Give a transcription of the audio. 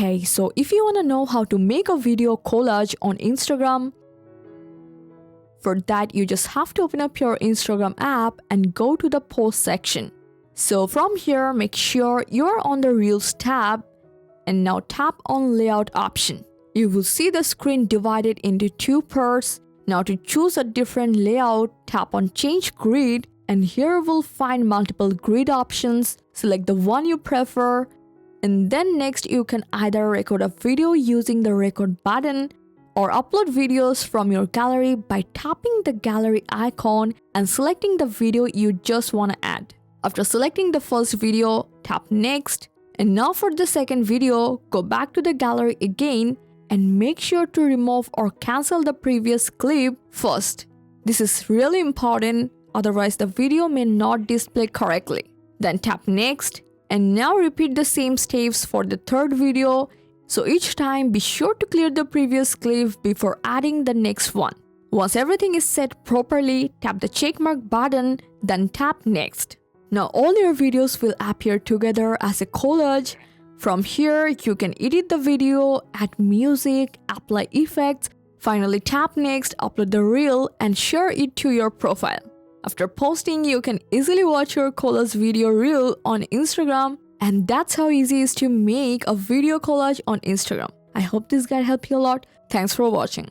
Okay, so if you want to know how to make a video collage on Instagram, for that you just have to open up your Instagram app and go to the post section. So from here, make sure you're on the Reels tab and now tap on layout option. You will see the screen divided into two parts. Now to choose a different layout, tap on change grid, and here we'll find multiple grid options. Select the one you prefer, and then next you can either record a video using the record button or upload videos from your gallery by tapping the gallery icon and selecting the video you just want to add. After selecting the first video, tap next, and now for the second video, go back to the gallery again and make sure to remove or cancel the previous clip first. This is really important, otherwise the video may not display correctly. Then tap next, and now repeat the same steps for the third video. So each time be sure to clear the previous clip before adding the next one. Once everything is set properly, tap the checkmark button, then tap next. Now all your videos will appear together as a collage. From here, you can edit the video, add music, apply effects, finally tap next, upload the reel, and share it to your profile. After posting, you can easily watch your collage video reel on Instagram, and that's how easy it is to make a video collage on Instagram. I hope this guide helped you a lot. Thanks for watching.